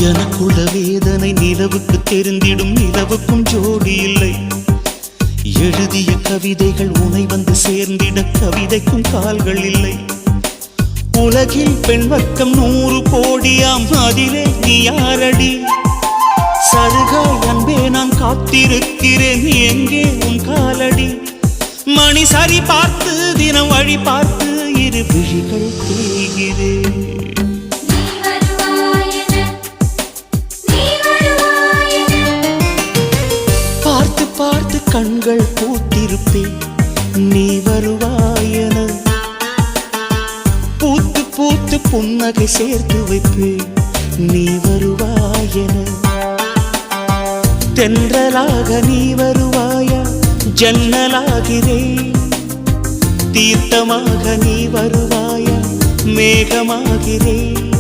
எனக்குள்ள வேதனை நிலவுக்கு தெரிந்திடும், நிலவுக்கும் ஜோடி இல்லை. எழுதிய கவிதைகள் உனை வந்து சேர்ந்திட கவிதைக்கும் கால்கள் இல்லை. உலகில் பெண் வர்க்கம் 100 கோடியாம், அதிலே நீ யாரடி? சருகாய் அன்பே நான் காத்திருக்கிறேன், எங்கே உன் காலடி? மணி சரி பார்த்து தினம் வழி பார்த்து இரு விழிகள் தேய்கிறேன். பார்த்து பார்த்து கண்கள் பூத்திருப்பேன், நீ வருவாயென. பூத்து பூத்து புன்னகை சேர்த்து வைப்பேன், நீ வருவாயென. தென்றலாக நீ வருவாயா? ஜன்னலாகிறேன். தீர்த்தமாக நீ வருவாயா? மேகமாகிறேன்.